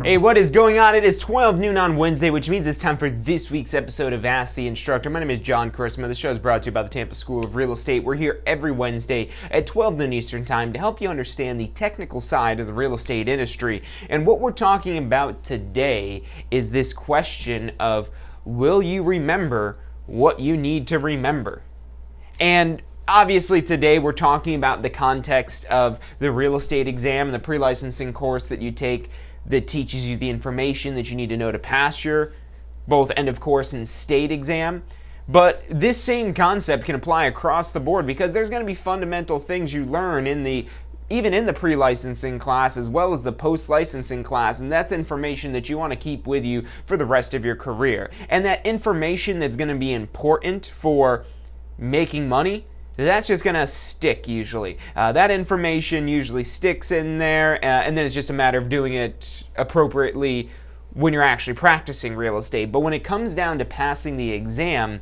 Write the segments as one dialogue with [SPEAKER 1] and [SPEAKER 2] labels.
[SPEAKER 1] Hey, what is going on? It is 12 noon on Wednesday, which means it's time for this week's episode of Ask the Instructor. My name is John Christma. The show is brought to you by the Tampa School of Real Estate. We're here every Wednesday at 12 noon Eastern Time to help you understand the technical side of the real estate industry. And what we're talking about today is this question of, will you remember what you need to remember? And obviously today we're talking about the context of the real estate exam and the pre-licensing course that you take that teaches you the information that you need to know to pass your both end of course and state exam. But this same concept can apply across the board because there's going to be fundamental things you learn even in the pre-licensing class as well as the post-licensing class, and that's information that you want to keep with you for the rest of your career. And that information that's going to be important for making money, that's just going to stick usually. That information usually sticks in there, and then it's just a matter of doing it appropriately when you're actually practicing real estate. But when it comes down to passing the exam,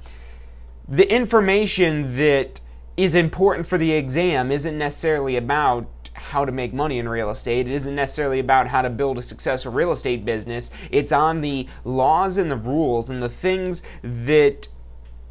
[SPEAKER 1] the information that is important for the exam isn't necessarily about how to make money in real estate. It isn't necessarily about how to build a successful real estate business. It's on the laws and the rules and the things that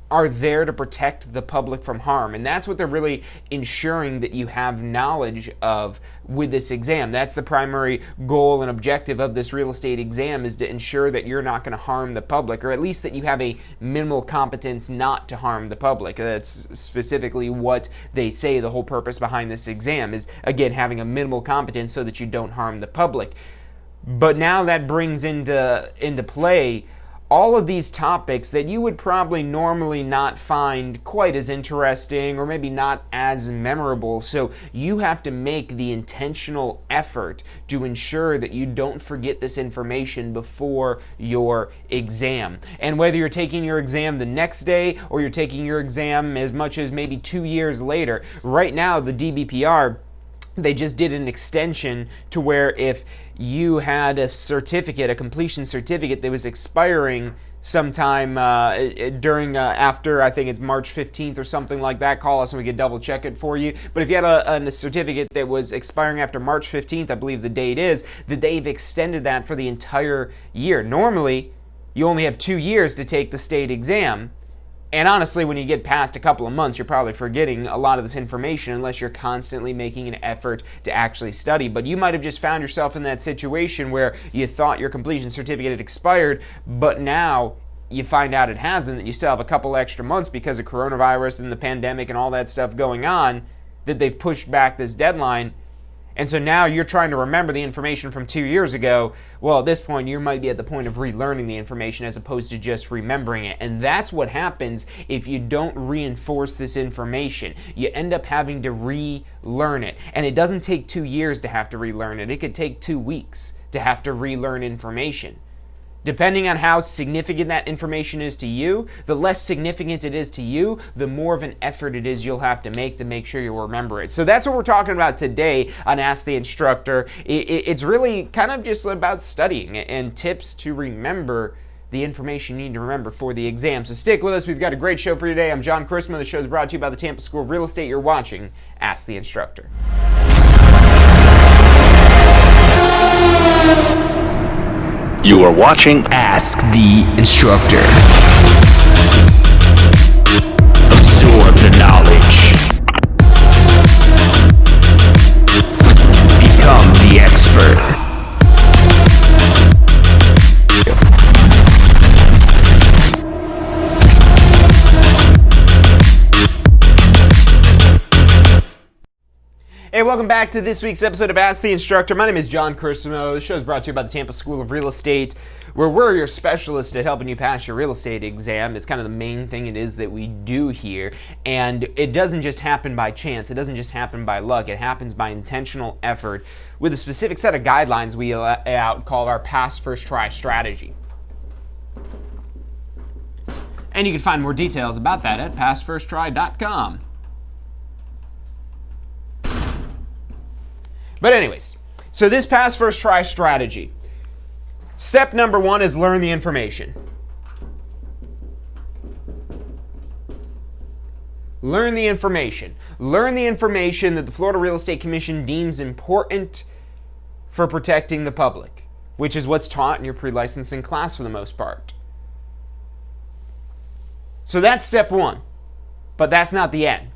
[SPEAKER 1] are there to protect the public from harm. And that's what they're really ensuring that you have knowledge of with this exam. That's the primary goal and objective of this real estate exam, is to ensure that you're not going to harm the public, or at least that you have a minimal competence not to harm the public. That's specifically what they say the whole purpose behind this exam is, again, having a minimal competence so that you don't harm the public. But now that brings into play all of these topics that you would probably normally not find quite as interesting or maybe not as memorable. So you have to make the intentional effort to ensure that you don't forget this information before your exam. And whether you're taking your exam the next day or you're taking your exam as much as maybe 2 years later, right now the DBPR, they just did an extension to where if you had a certificate, a completion certificate that was expiring sometime after, I think it's March 15th or something like that, call us and we can double check it for you. But if you had a certificate that was expiring after March 15th, I believe the date is, that they've extended that for the entire year. Normally, you only have 2 years to take the state exam. And honestly, when you get past a couple of months, you're probably forgetting a lot of this information unless you're constantly making an effort to actually study. But you might have just found yourself in that situation where you thought your completion certificate had expired, but now you find out it hasn't, that you still have a couple extra months because of coronavirus and the pandemic and all that stuff going on, that they've pushed back this deadline. And so now you're trying to remember the information from 2 years ago. Well, at this point, you might be at the point of relearning the information as opposed to just remembering it. And that's what happens if you don't reinforce this information. You end up having to relearn it. And it doesn't take 2 years to have to relearn it. It could take 2 weeks to have to relearn information. Depending on how significant that information is to you, the less significant it is to you, the more of an effort it is you'll have to make sure you remember it. So that's what we're talking about today on Ask the Instructor. It's really kind of just about studying and tips to remember the information you need to remember for the exam. So stick with us. We've got a great show for you today. I'm John Christma. The show is brought to you by the Tampa School of Real Estate. You're watching Ask the Instructor.
[SPEAKER 2] You are watching Ask the Instructor. Absorb the knowledge. Become the expert.
[SPEAKER 1] Hey, welcome back to this week's episode of Ask the Instructor. My name is John Christma. The show is brought to you by the Tampa School of Real Estate, where we're your specialists at helping you pass your real estate exam. It's kind of the main thing it is that we do here. And it doesn't just happen by chance. It doesn't just happen by luck. It happens by intentional effort with a specific set of guidelines we lay out called our Pass First Try strategy. And you can find more details about that at passfirsttry.com. But anyways, so this Pass First Try strategy. Step number 1 is learn the information. Learn the information. Learn the information that the Florida Real Estate Commission deems important for protecting the public. which is what's taught in your pre-licensing class for the most part. So that's step one, but that's not the end.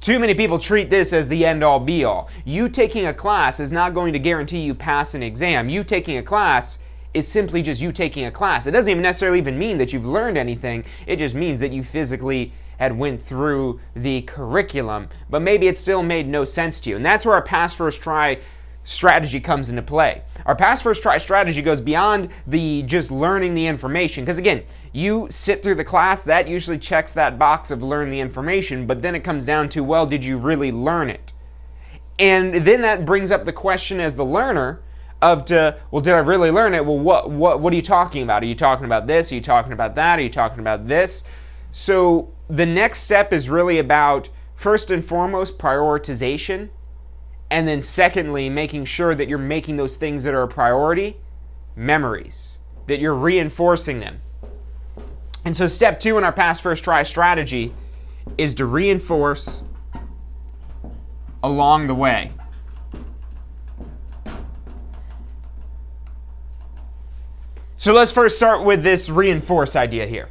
[SPEAKER 1] Too many people treat this as the end-all be-all. You taking a class is not going to guarantee you pass an exam. You taking a class is simply just you taking a class. It doesn't even necessarily even mean that you've learned anything. It just means that you physically had went through the curriculum, but maybe it still made no sense to you. And that's where our pass first try strategy comes into play. Our pass first try strategy goes beyond the just learning the information, because again, you sit through the class, that usually checks that box of learn the information, but then it comes down to, well, did you really learn it? And then that brings up the question as the learner of, well, did I really learn it? Well, what are you talking about? Are you talking about this? Are you talking about that? Are you talking about this? So the next step is really about, first and foremost, prioritization. And then secondly, making sure that you're making those things that are a priority memories, that you're reinforcing them. And so step two in our pass first try strategy is to reinforce along the way. So let's first start with this reinforce idea here.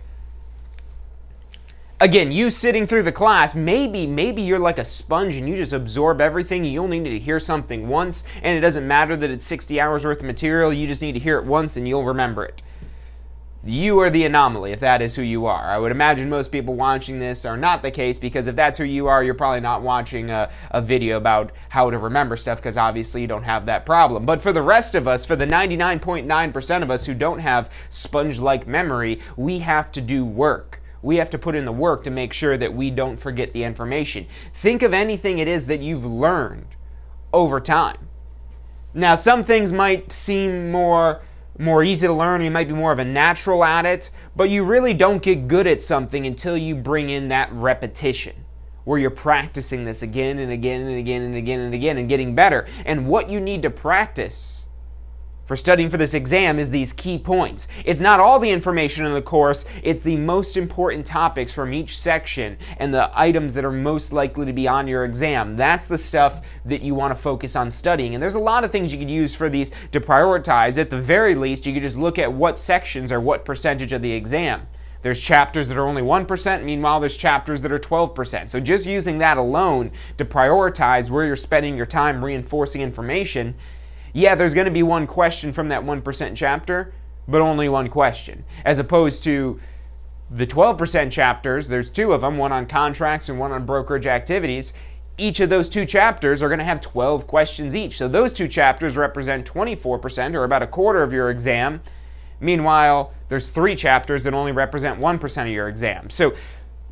[SPEAKER 1] Again, you sitting through the class, maybe you're like a sponge and you just absorb everything. You only need to hear something once, and it doesn't matter that it's 60 hours worth of material. You just need to hear it once and you'll remember it. You are the anomaly if that is who you are. I would imagine most people watching this are not the case, because if that's who you are, you're probably not watching a video about how to remember stuff, because obviously you don't have that problem. But for the rest of us, for the 99.9% of us who don't have sponge-like memory, we have to do work. We have to put in the work to make sure that we don't forget the information. Think of anything it is that you've learned over time. Now, some things might seem more easy to learn, you might be more of a natural at it, but you really don't get good at something until you bring in that repetition, where you're practicing this again and again and again and again and again and getting better. And what you need to practice for studying for this exam is these key points. It's not all the information in the course, it's the most important topics from each section and the items that are most likely to be on your exam. That's the stuff that you want to focus on studying. And there's a lot of things you could use for these to prioritize. At the very least, you could just look at what sections are what percentage of the exam. There's chapters that are only 1%, meanwhile there's chapters that are 12%. So just using that alone to prioritize where you're spending your time reinforcing information, yeah, there's going to be one question from that 1% chapter, but only one question. As opposed to the 12% chapters, there's two of them, one on contracts and one on brokerage activities. Each of those two chapters are going to have 12 questions each. So those two chapters represent 24%, or about a quarter of your exam. Meanwhile, there's three chapters that only represent 1% of your exam. So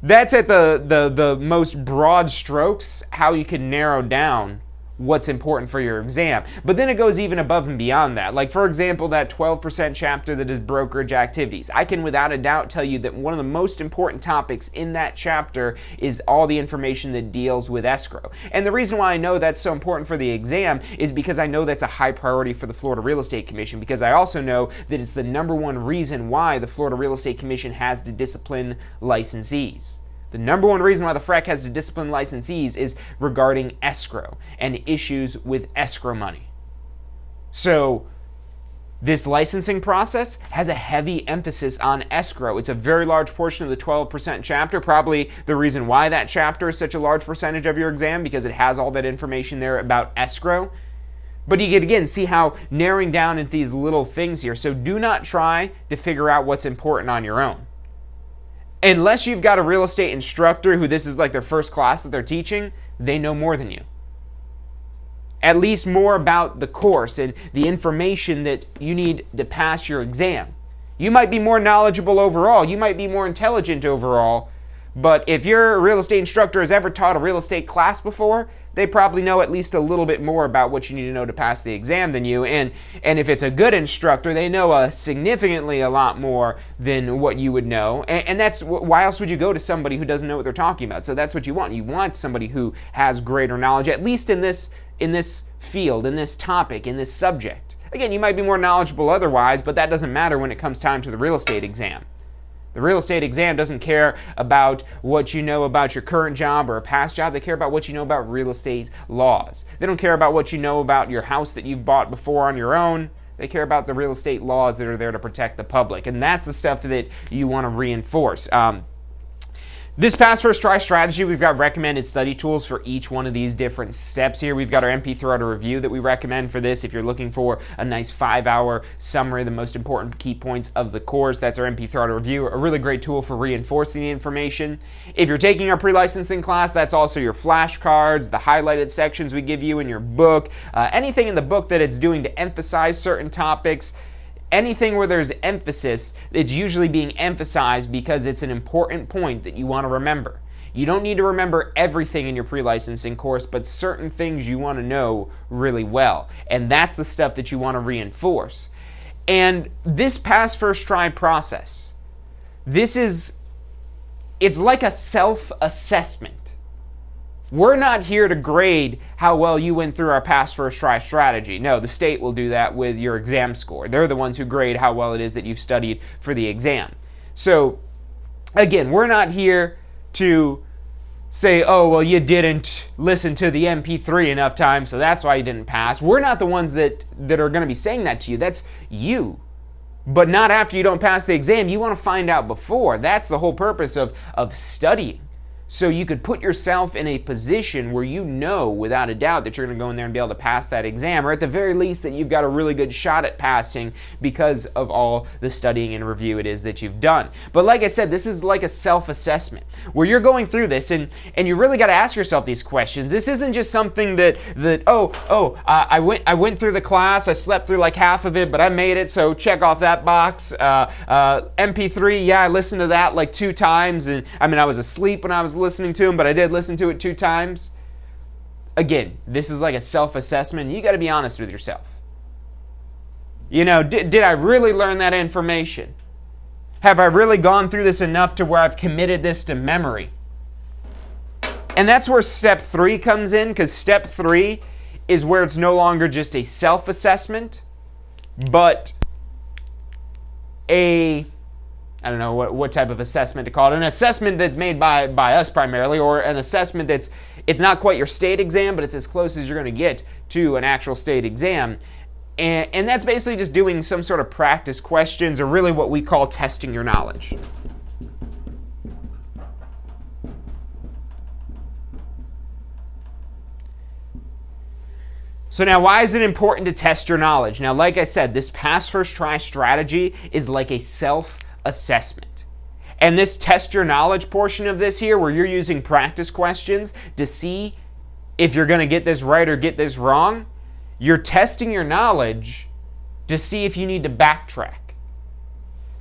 [SPEAKER 1] that's at the most broad strokes how you can narrow down what's important for your exam. But then it goes even above and beyond that. Like, for example, that 12% chapter that is brokerage activities. I can without a doubt tell you that one of the most important topics in that chapter is all the information that deals with escrow. And the reason why I know that's so important for the exam is because I know that's a high priority for the Florida Real Estate Commission, because I also know that it's the number one reason why the Florida Real Estate Commission has to discipline licensees. The number one reason why the FREC has to discipline licensees is regarding escrow and issues with escrow money. So this licensing process has a heavy emphasis on escrow. It's a very large portion of the 12% chapter, probably the reason why that chapter is such a large percentage of your exam, because it has all that information there about escrow. But you can, again, see how narrowing down into these little things here. So do not try to figure out what's important on your own. Unless you've got a real estate instructor who this is like their first class that they're teaching, they know more than you. At least more about the course and the information that you need to pass your exam. You might be more knowledgeable overall, you might be more intelligent overall, but if your real estate instructor has ever taught a real estate class before, they probably know at least a little bit more about what you need to know to pass the exam than you. And if it's a good instructor, they know significantly a lot more than what you would know. And that's why else would you go to somebody who doesn't know what they're talking about? So that's what you want. You want somebody who has greater knowledge, at least in this field, in this topic, in this subject. Again, you might be more knowledgeable otherwise, but that doesn't matter when it comes time to the real estate exam. The real estate exam doesn't care about what you know about your current job or a past job. They care about what you know about real estate laws. They don't care about what you know about your house that you've bought before on your own. They care about the real estate laws that are there to protect the public. And that's the stuff that you want to reinforce. This Pass First Try strategy, we've got recommended study tools for each one of these different steps here. We've got our MP Throughout a Review that we recommend for this. If you're looking for a nice 5-hour summary of the most important key points of the course, that's our MP Throughout a Review, a really great tool for reinforcing the information. If you're taking our pre-licensing class, that's also your flashcards, the highlighted sections we give you in your book, anything in the book that it's doing to emphasize certain topics. Anything where there's emphasis, it's usually being emphasized because it's an important point that you want to remember. You don't need to remember everything in your pre-licensing course, but certain things you want to know really well. And that's the stuff that you want to reinforce. And this Pass First Try process, it's like a self-assessment. We're not here to grade how well you went through our Pass First Try strategy. No, the state will do that with your exam score. They're the ones who grade how well it is that you've studied for the exam. So, again, we're not here to say, oh, well, you didn't listen to the MP3 enough times, so that's why you didn't pass. We're not the ones that are going to be saying that to you. That's you. But not after you don't pass the exam. You want to find out before. That's the whole purpose of studying. So you could put yourself in a position where you know without a doubt that you're going to go in there and be able to pass that exam, or at the very least that you've got a really good shot at passing because of all the studying and review it is that you've done. But like I said, this is like a self-assessment where you're going through this and you really got to ask yourself these questions. This isn't just something that I went through the class, I slept through like half of it, but I made it, so check off that box. MP3, yeah, I listened to that like 2 times, and I was asleep when I was listening to them, but I did listen to it 2 times. Again, this is like a self-assessment. You got to be honest with yourself. You know, did I really learn that information? Have I really gone through this enough to where I've committed this to memory? And that's where step 3 comes in, because step 3 is where it's no longer just a self-assessment, but I don't know what type of assessment to call it. An assessment that's made by us primarily, or an assessment it's not quite your state exam, but it's as close as you're going to get to an actual state exam. And that's basically just doing some sort of practice questions, or really what we call testing your knowledge. So now, why is it important to test your knowledge? Now, like I said, this Pass First Try strategy is like a self-assessment. And this test your knowledge portion of this here, where you're using practice questions to see if you're going to get this right or get this wrong, you're testing your knowledge to see if you need to backtrack.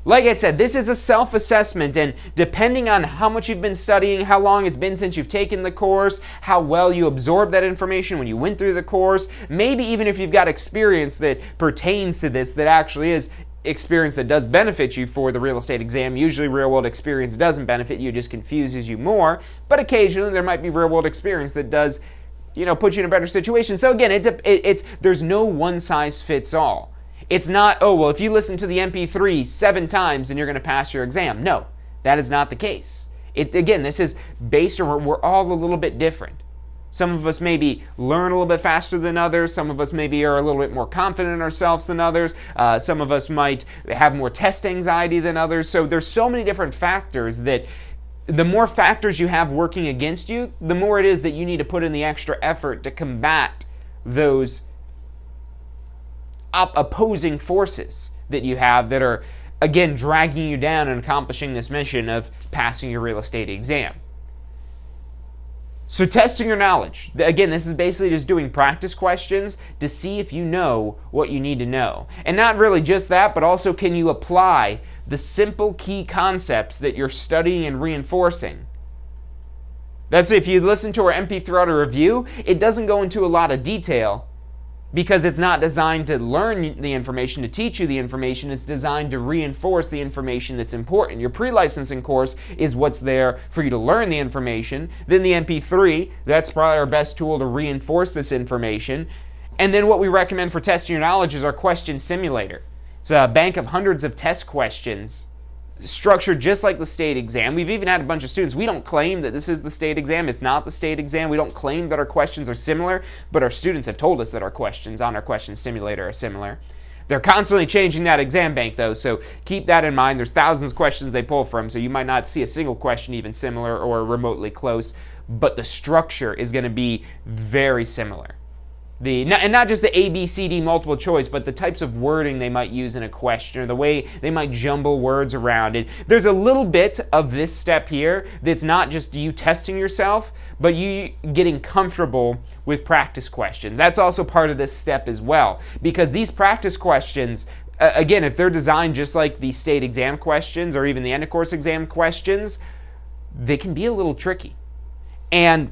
[SPEAKER 1] Like I said, this is a self-assessment, and depending on how much you've been studying, how long it's been since you've taken the course, how well you absorbed that information when you went through the course, maybe even if you've got experience that pertains to this, that actually is experience that does benefit you for the real estate exam. Usually real-world experience doesn't benefit you, just confuses you more, but occasionally there might be real-world experience that does, put you in a better situation. So again, there's no one-size-fits-all. It's not, if you listen to the MP3 7 times, then you're going to pass your exam. No, that is not the case. Again, this is based on, we're all a little bit different. Some of us maybe learn a little bit faster than others. Some of us maybe are a little bit more confident in ourselves than others. Some of us might have more test anxiety than others. So there's so many different factors that the more factors you have working against you, the more it is that you need to put in the extra effort to combat those opposing forces that you have that are, again, dragging you down and accomplishing this mission of passing your real estate exam. So testing your knowledge. Again, this is basically just doing practice questions to see if you know what you need to know. And not really just that, but also can you apply the simple key concepts that you're studying and reinforcing. That's if you listen to our MP Throughout a Review, it doesn't go into a lot of detail, because it's not designed to learn the information, to teach you the information. It's designed to reinforce the information that's important. Your pre-licensing course is what's there for you to learn the information. Then the MP3, that's probably our best tool to reinforce this information. And then what we recommend for testing your knowledge is our question simulator. It's a bank of hundreds of test questions structured just like the state exam. We've even had a bunch of students, we don't claim that this is the state exam, it's not the state exam, we don't claim that our questions are similar, but our students have told us that our questions on our question simulator are similar. They're constantly changing that exam bank, though, so keep that in mind. There's thousands of questions they pull from, so you might not see a single question even similar or remotely close, but the structure is going to be very similar. And not just the A, B, C, D multiple choice, but the types of wording they might use in a question, or the way they might jumble words around it. There's a little bit of this step here that's not just you testing yourself, but you getting comfortable with practice questions. That's also part of this step as well, because these practice questions, again, if they're designed just like the state exam questions or even the end of course exam questions, they can be a little tricky. And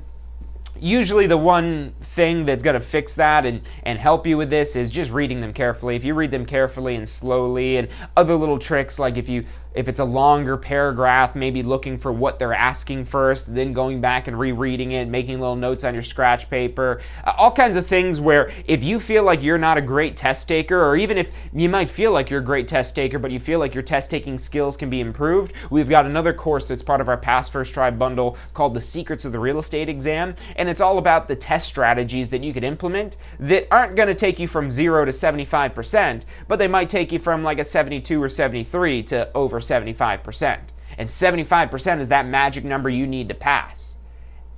[SPEAKER 1] usually the one thing that's going to fix that and help you with this is just reading them carefully. If you read them carefully and slowly, and other little tricks like if it's a longer paragraph, maybe looking for what they're asking first, then going back and rereading it, making little notes on your scratch paper, all kinds of things where if you feel like you're not a great test taker, or even if you might feel like you're a great test taker, but you feel like your test taking skills can be improved, we've got another course that's part of our Pass First Try bundle called The Secrets of the Real Estate Exam, and it's all about the test strategies that you could implement that aren't going to take you from 0 to 75%, but they might take you from like a 72 or 73 to over 75%. And 75% is that magic number you need to pass.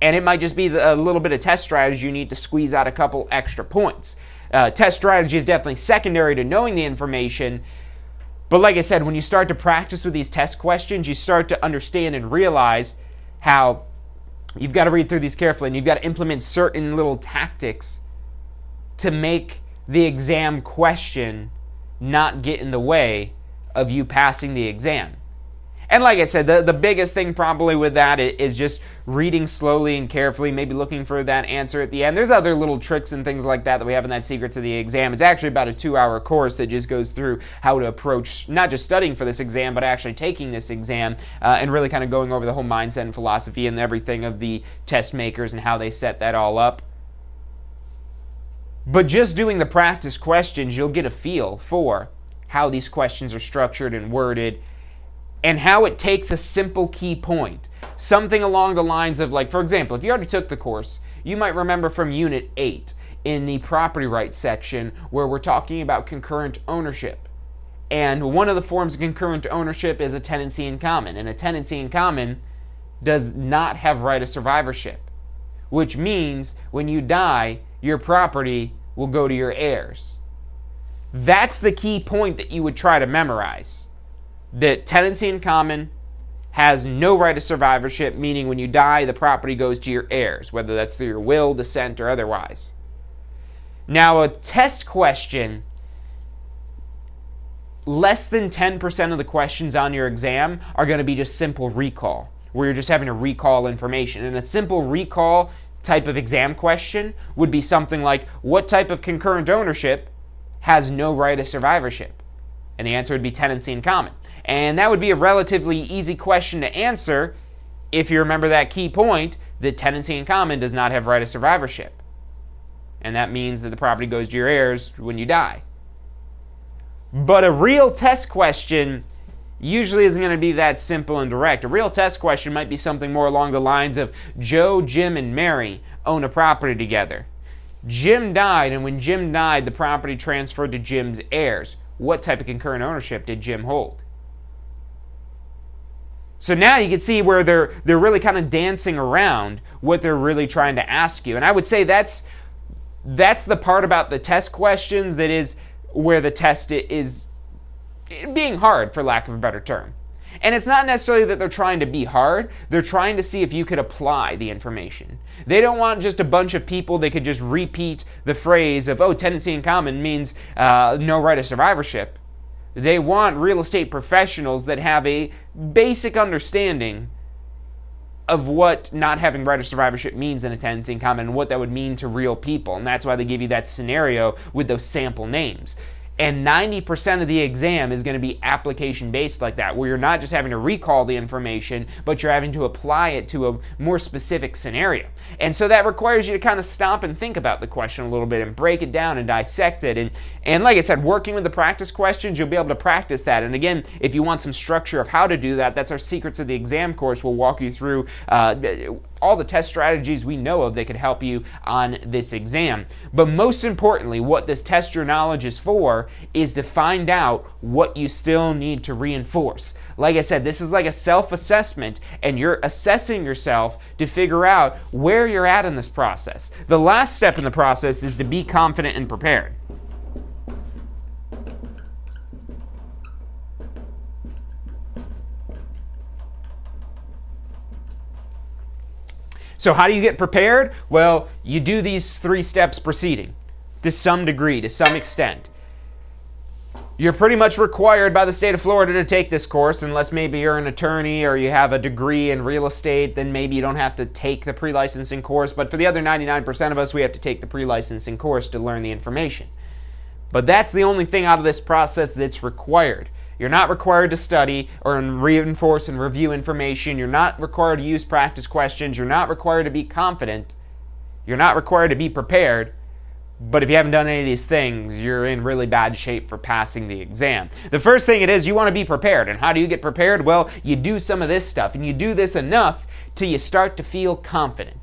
[SPEAKER 1] And it might just be a little bit of test strategy you need to squeeze out a couple extra points. Test strategy is definitely secondary to knowing the information, but like I said, when you start to practice with these test questions, you start to understand and realize how you've got to read through these carefully, and you've got to implement certain little tactics to make the exam question not get in the way of you passing the exam. And like I said, the biggest thing probably with that is just reading slowly and carefully, maybe looking for that answer at the end. There's other little tricks and things like that we have in that Secrets of the Exam. It's actually about a 2-hour course that just goes through how to approach not just studying for this exam, but actually taking this exam and really kind of going over the whole mindset and philosophy and everything of the test makers and how they set that all up. But just doing the practice questions, you'll get a feel for how these questions are structured and worded, and how it takes a simple key point. Something along the lines of, like, for example, if you already took the course, you might remember from Unit 8 in the property rights section where we're talking about concurrent ownership. And one of the forms of concurrent ownership is a tenancy in common. And a tenancy in common does not have right of survivorship, which means when you die, your property will go to your heirs. That's the key point that you would try to memorize. That tenancy in common has no right of survivorship, meaning when you die, the property goes to your heirs, whether that's through your will, descent, or otherwise. Now, a test question, less than 10% of the questions on your exam are going to be just simple recall, where you're just having to recall information. And a simple recall type of exam question would be something like, what type of concurrent ownership has no right of survivorship? And the answer would be tenancy in common. And that would be a relatively easy question to answer if you remember that key point that tenancy in common does not have right of survivorship. And that means that the property goes to your heirs when you die. But a real test question usually isn't going to be that simple and direct. A real test question might be something more along the lines of Joe, Jim, and Mary own a property together. Jim died, and when Jim died, the property transferred to Jim's heirs. What type of concurrent ownership did Jim hold? So now you can see where they're really kind of dancing around what they're really trying to ask you. And I would say that's the part about the test questions that is where the test is being hard, for lack of a better term. And it's not necessarily that they're trying to be hard. They're trying to see if you could apply the information. They don't want just a bunch of people that could just repeat the phrase of, oh, tenancy in common means no right of survivorship. They want real estate professionals that have a basic understanding of what not having right of survivorship means in a tenancy in common and what that would mean to real people. And that's why they give you that scenario with those sample names. And 90% of the exam is going to be application-based like that, where you're not just having to recall the information, but you're having to apply it to a more specific scenario. And so that requires you to kind of stop and think about the question a little bit and break it down and dissect it. And like I said, working with the practice questions, you'll be able to practice that. And again, if you want some structure of how to do that, that's our Secrets of the Exam course. We'll walk you through all the test strategies we know of that could help you on this exam. But most importantly, what this test your knowledge is for is to find out what you still need to reinforce. Like I said, this is like a self-assessment, and you're assessing yourself to figure out where you're at in this process. The last step in the process is to be confident and prepared. So how do you get prepared? Well, you do these 3 steps preceding to some degree, to some extent. You're pretty much required by the state of Florida to take this course, unless maybe you're an attorney or you have a degree in real estate, then maybe you don't have to take the pre-licensing course. But for the other 99% of us, we have to take the pre-licensing course to learn the information. But that's the only thing out of this process that's required. You're not required to study or reinforce and review information. You're not required to use practice questions. You're not required to be confident. You're not required to be prepared. But if you haven't done any of these things, you're in really bad shape for passing the exam. The first thing it is, you want to be prepared. And how do you get prepared? Well, you do some of this stuff. And you do this enough till you start to feel confident.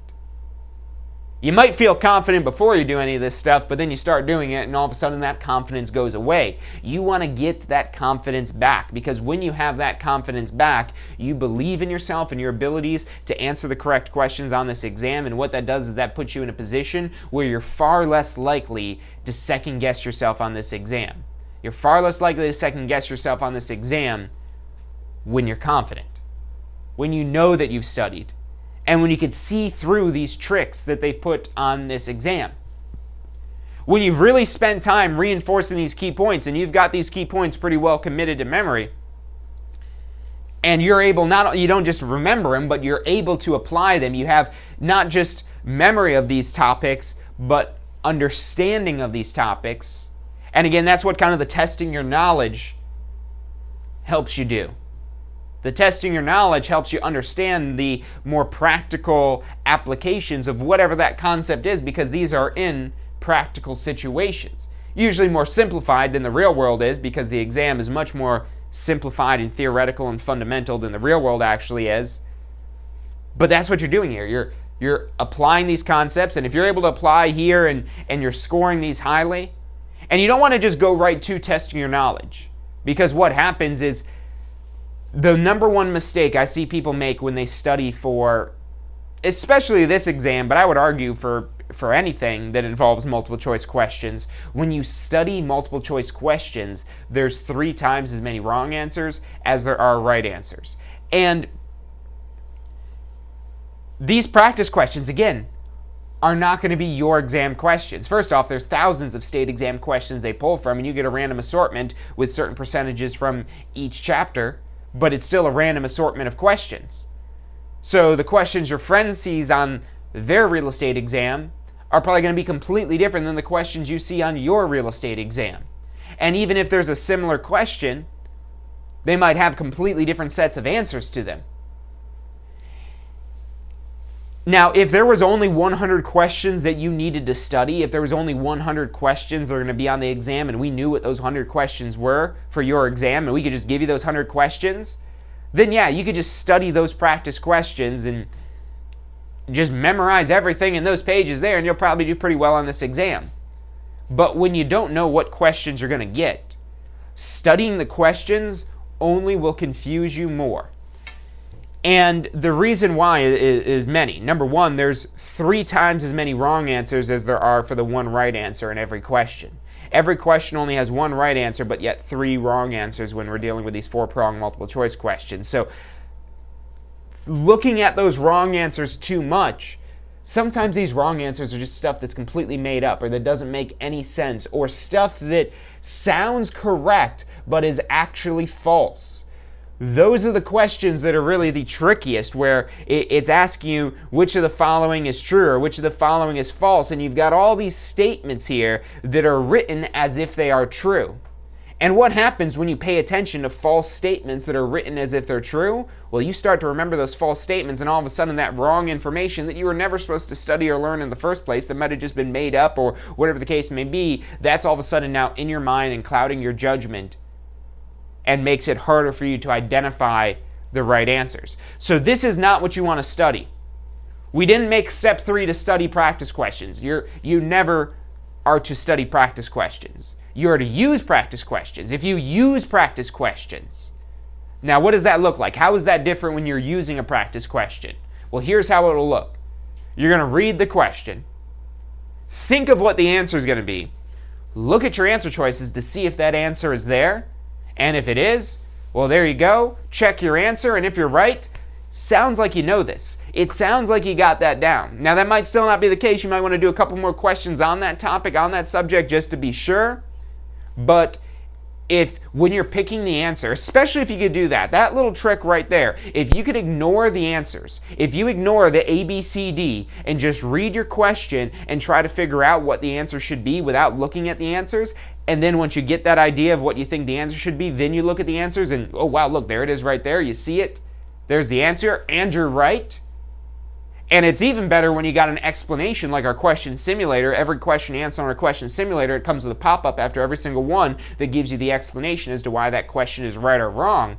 [SPEAKER 1] You might feel confident before you do any of this stuff, but then you start doing it and all of a sudden that confidence goes away. You want to get that confidence back, because when you have that confidence back, you believe in yourself and your abilities to answer the correct questions on this exam, and what that does is that puts you in a position where you're far less likely to second guess yourself on this exam. You're far less likely to second guess yourself on this exam when you're confident, when you know that you've studied, and when you can see through these tricks that they put on this exam. When you've really spent time reinforcing these key points, and you've got these key points pretty well committed to memory, and you're able, you don't just remember them, but you're able to apply them. You have not just memory of these topics, but understanding of these topics. And again, that's what kind of the testing your knowledge helps you do. The testing your knowledge helps you understand the more practical applications of whatever that concept is, because these are in practical situations. Usually more simplified than the real world is, because the exam is much more simplified and theoretical and fundamental than the real world actually is. But that's what you're doing here. You're applying these concepts, and if you're able to apply here and you're scoring these highly, and you don't want to just go right to testing your knowledge, because what happens is the number one mistake I see people make when they study for, especially this exam, but I would argue for anything that involves multiple choice questions, when you study multiple choice questions, there's 3 times as many wrong answers as there are right answers. And these practice questions, again, are not going to be your exam questions. First off, there's thousands of state exam questions they pull from, and you get a random assortment with certain percentages from each chapter, but it's still a random assortment of questions. So the questions your friend sees on their real estate exam are probably going to be completely different than the questions you see on your real estate exam. And even if there's a similar question, they might have completely different sets of answers to them. Now, if there was only 100 questions that you needed to study, if there was only 100 questions that are going to be on the exam, and we knew what those 100 questions were for your exam, and we could just give you those 100 questions, then yeah, you could just study those practice questions and just memorize everything in those pages there, and you'll probably do pretty well on this exam. But when you don't know what questions you're going to get, studying the questions only will confuse you more. And the reason why is many. Number one, there's 3 times as many wrong answers as there are for the 1 right answer in every question. Every question only has 1 right answer, but yet 3 wrong answers when we're dealing with these 4-prong multiple choice questions. So looking at those wrong answers too much, sometimes these wrong answers are just stuff that's completely made up, or that doesn't make any sense, or stuff that sounds correct but is actually false. Those are the questions that are really the trickiest, where it's asking you which of the following is true or which of the following is false, and you've got all these statements here that are written as if they are true. And what happens when you pay attention to false statements that are written as if they're true? Well, you start to remember those false statements, and all of a sudden that wrong information that you were never supposed to study or learn in the first place, that might have just been made up or whatever the case may be, that's all of a sudden now in your mind and clouding your judgment, and makes it harder for you to identify the right answers. So this is not what you want to study. We didn't make step 3 to study practice questions. You never are to study practice questions. You are to use practice questions. If you use practice questions, now what does that look like? How is that different when you're using a practice question? Well, here's how it'll look. You're going to read the question, think of what the answer is going to be, look at your answer choices to see if that answer is there, and if it is, well, there you go. Check your answer, and if you're right, sounds like you know this. It sounds like you got that down. Now, that might still not be the case. You might want to do a couple more questions on that topic, on that subject, just to be sure. But when you're picking the answer, especially if you could do that little trick right there, if you could ignore the answers, if you ignore the A, B, C, D, and just read your question and try to figure out what the answer should be without looking at the answers, and then once you get that idea of what you think the answer should be, then you look at the answers and, oh wow, look, there it is right there. You see it? There's the answer, and you're right. And it's even better when you got an explanation like our question simulator. Every question answer on our question simulator, it comes with a pop-up after every single one that gives you the explanation as to why that question is right or wrong.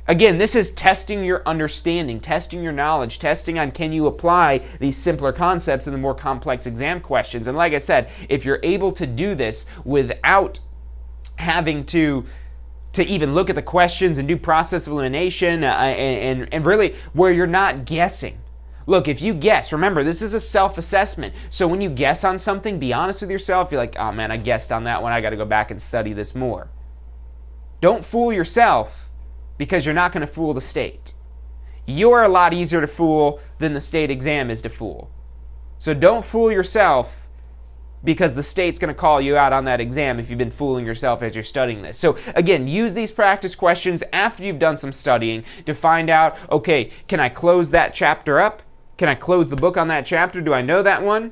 [SPEAKER 1] Again, this is testing your understanding, testing your knowledge, testing on can you apply these simpler concepts in the more complex exam questions. And like I said, if you're able to do this without having to even look at the questions and do process of elimination and really where you're not guessing. Look, if you guess, remember, this is a self-assessment. So when you guess on something, be honest with yourself. You're like, oh man, I guessed on that one. I got to go back and study this more. Don't fool yourself because you're not going to fool the state. You're a lot easier to fool than the state exam is to fool. So don't fool yourself because the state's going to call you out on that exam if you've been fooling yourself as you're studying this. So again, use these practice questions after you've done some studying to find out, okay, can I close that chapter up? Can I close the book on that chapter? Do I know that one?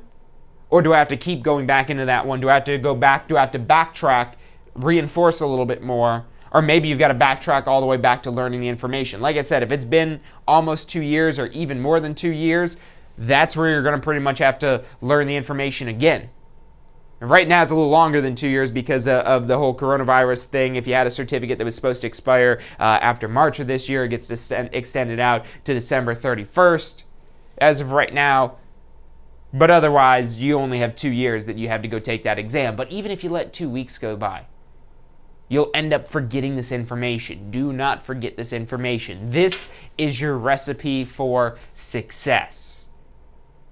[SPEAKER 1] Or do I have to keep going back into that one? Do I have to go back? Do I have to backtrack, reinforce a little bit more? Or maybe you've got to backtrack all the way back to learning the information. Like I said, if it's been almost 2 years or even more than 2 years, that's where you're going to pretty much have to learn the information again. Right now, it's a little longer than 2 years because of the whole coronavirus thing. If you had a certificate that was supposed to expire after March of this year, it gets extended out to December 31st as of right now. But otherwise, you only have 2 years that you have to go take that exam. But even if you let 2 weeks go by, you'll end up forgetting this information. Do not forget this information. This is your recipe for success.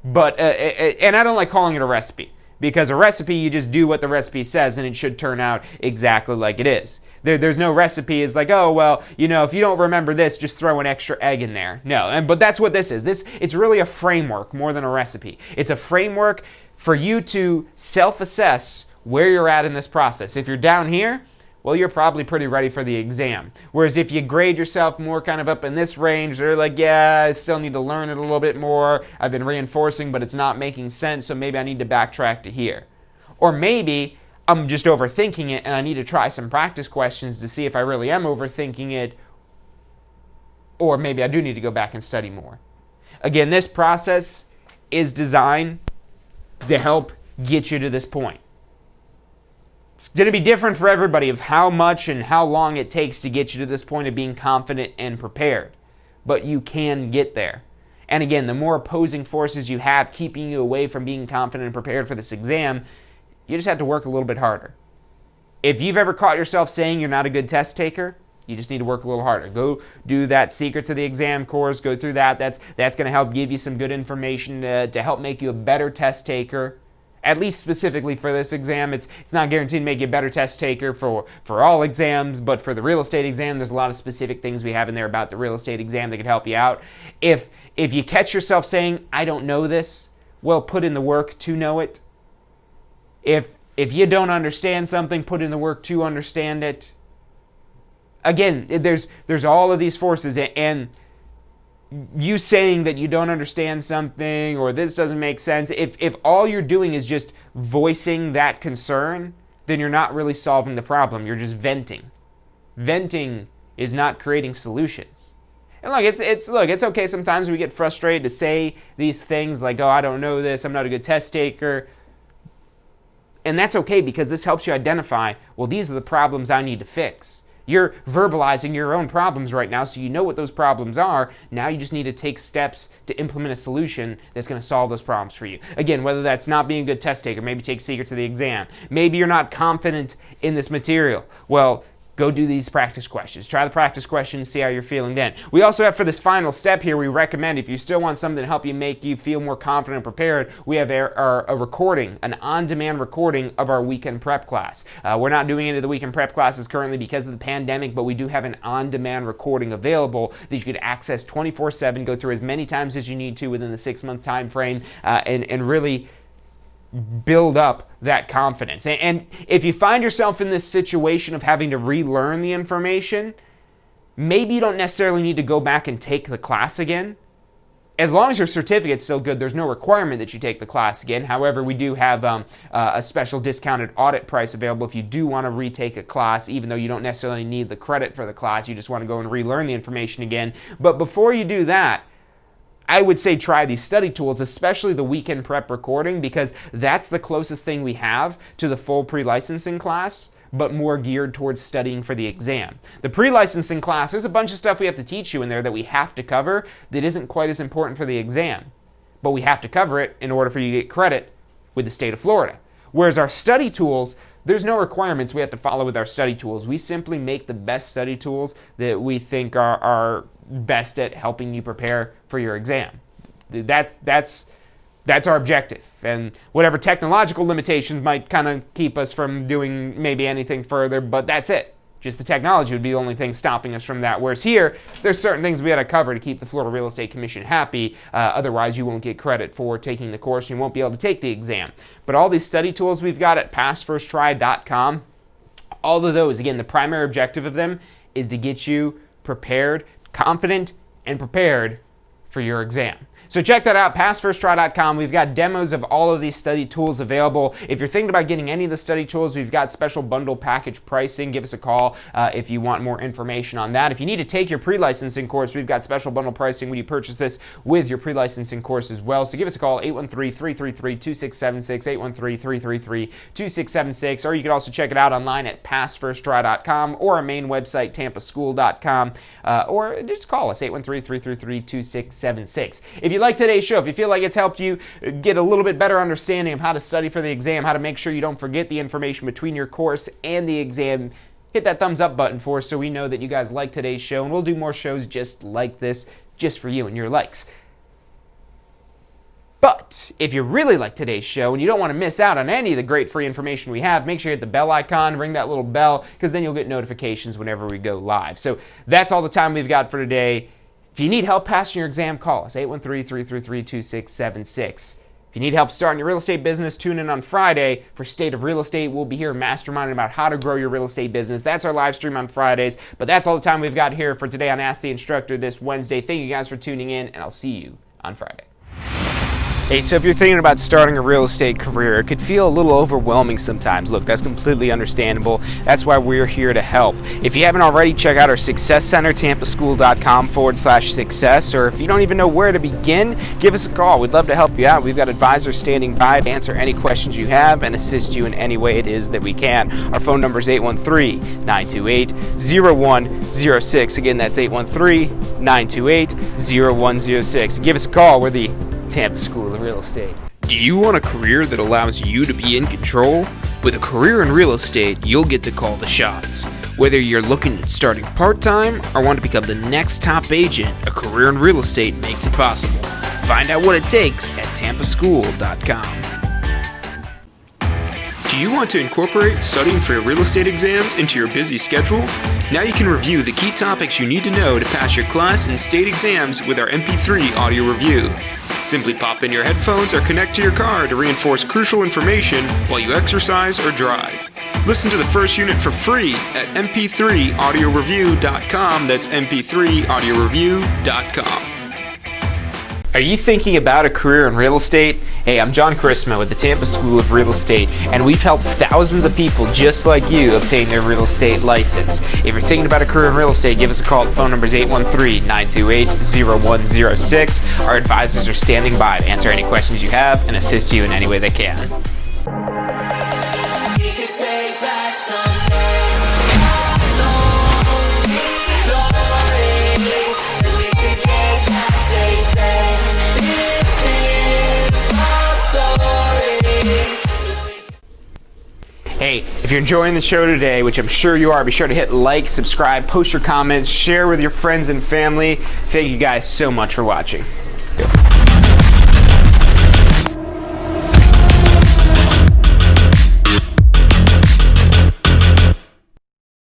[SPEAKER 1] But, and I don't like calling it a recipe. Because a recipe, you just do what the recipe says and it should turn out exactly like it is. There's no recipe. It's like, oh, well, if you don't remember this, just throw an extra egg in there. No, but that's what this is. It's really a framework more than a recipe. It's a framework for you to self-assess where you're at in this process. If you're down here, well, you're probably pretty ready for the exam. Whereas if you grade yourself more kind of up in this range, they're like, yeah, I still need to learn it a little bit more. I've been reinforcing, but it's not making sense, so maybe I need to backtrack to here. Or maybe I'm just overthinking it and I need to try some practice questions to see if I really am overthinking it. Or maybe I do need to go back and study more. Again, this process is designed to help get you to this point. It's going to be different for everybody of how much and how long it takes to get you to this point of being confident and prepared. But you can get there. And again, the more opposing forces you have keeping you away from being confident and prepared for this exam, you just have to work a little bit harder. If you've ever caught yourself saying you're not a good test taker, you just need to work a little harder. Go do that Secrets of the Exam course. Go through that. That's going to help give you some good information to help make you a better test taker. At least specifically for this exam. It's not guaranteed to make you a better test taker for all exams, but for the real estate exam, there's a lot of specific things we have in there about the real estate exam that could help you out. If you catch yourself saying, I don't know this, well, put in the work to know it. If you don't understand something, put in the work to understand it. Again, there's all of these forces, and you saying that you don't understand something or this doesn't make sense, if all you're doing is just voicing that concern, then you're not really solving the problem. You're just venting. Venting is not creating solutions. And look, it's okay sometimes we get frustrated to say these things like, oh, I don't know this, I'm not a good test taker. And that's okay because this helps you identify, well, these are the problems I need to fix. You're verbalizing your own problems right now, so you know what those problems are. Now you just need to take steps to implement a solution that's going to solve those problems for you. Again, whether that's not being a good test taker, maybe take secrets of the exam, maybe you're not confident in this material. Well, go do these practice questions. Try the practice questions, see how you're feeling then. We also have, for this final step here, we recommend, if you still want something to help you make you feel more confident and prepared, we have a recording, an on-demand recording of our weekend prep class. We're not doing any of the weekend prep classes currently because of the pandemic, but we do have an on-demand recording available that you could access 24/7, go through as many times as you need to within the 6-month time frame, and really build up that confidence. And if you find yourself in this situation of having to relearn the information, maybe you don't necessarily need to go back and take the class again. As long as your certificate's still good, there's no requirement that you take the class again. However, we do have a special discounted audit price available if you do want to retake a class, even though you don't necessarily need the credit for the class. You just want to go and relearn the information again. But before you do that, I would say try these study tools, especially the weekend prep recording, because that's the closest thing we have to the full pre-licensing class, but more geared towards studying for the exam. The pre-licensing class, there's a bunch of stuff we have to teach you in there that we have to cover that isn't quite as important for the exam, but we have to cover it in order for you to get credit with the state of Florida. Whereas our study tools, there's no requirements we have to follow with our study tools. We simply make the best study tools that we think are best at helping you prepare for your exam. That's our objective. And whatever technological limitations might kind of keep us from doing maybe anything further, but that's it. Just the technology would be the only thing stopping us from that. Whereas here, there's certain things we got to cover to keep the Florida Real Estate Commission happy. Otherwise, you won't get credit for taking the course and you won't be able to take the exam. But all these study tools we've got at passfirsttry.com, all of those, again, the primary objective of them is to get you prepared, confident, and prepared for your exam. So check that out, passfirsttry.com. We've got demos of all of these study tools available. If you're thinking about getting any of the study tools, we've got special bundle package pricing. Give us a call if you want more information on that. If you need to take your pre-licensing course, we've got special bundle pricing when you purchase this with your pre-licensing course as well. So give us a call, 813-333-2676, 813-333-2676, or you can also check it out online at passfirsttry.com or our main website, tampaschool.com, or just call us, 813-333-2676. If you like today's show, if you feel like it's helped you get a little bit better understanding of how to study for the exam, how to make sure you don't forget the information between your course and the exam, hit that thumbs up button for us so we know that you guys like today's show, and we'll do more shows just like this, just for you and your likes. But if you really like today's show and you don't want to miss out on any of the great free information we have, make sure you hit the bell icon, ring that little bell, because then you'll get notifications whenever we go live. So that's all the time we've got for today. If you need help passing your exam, call us, 813-333-2676. If you need help starting your real estate business, tune in on Friday for State of Real Estate. We'll be here masterminding about how to grow your real estate business. That's our live stream on Fridays. But that's all the time we've got here for today on Ask the Instructor this Wednesday. Thank you guys for tuning in, and I'll see you on Friday. Hey, so if you're thinking about starting a real estate career, it could feel a little overwhelming sometimes. Look, that's completely understandable. That's why we're here to help. If you haven't already, check out our Success Center, tampaschool.com/success, or if you don't even know where to begin, give us a call. We'd love to help you out. We've got advisors standing by to answer any questions you have and assist you in any way it is that we can. Our phone number is 813-928-0106. Again, that's 813-928-0106. Give us a call. We're the Tampa School of Real Estate.
[SPEAKER 2] Do you want a career that allows you to be in control? With a career in real estate, you'll get to call the shots. Whether you're looking at starting part-time or want to become the next top agent, a career in real estate makes it possible. Find out what it takes at tampaschool.com. Do you want to incorporate studying for your real estate exams into your busy schedule? Now you can review the key topics you need to know to pass your class and state exams with our MP3 audio review. Simply pop in your headphones or connect to your car to reinforce crucial information while you exercise or drive. Listen to the first unit for free at mp3audioreview.com. That's mp3audioreview.com.
[SPEAKER 1] Are you thinking about a career in real estate? Hey, I'm John Chrisma with the Tampa School of Real Estate, and we've helped thousands of people just like you obtain their real estate license. If you're thinking about a career in real estate, give us a call. The phone number is 813-928-0106. Our advisors are standing by to answer any questions you have and assist you in any way they can.
[SPEAKER 3] We could take back Sunday.
[SPEAKER 1] If you're enjoying the show today, which I'm sure you are, be sure to hit like, subscribe, post your comments, share with your friends and family. Thank you guys so much for watching.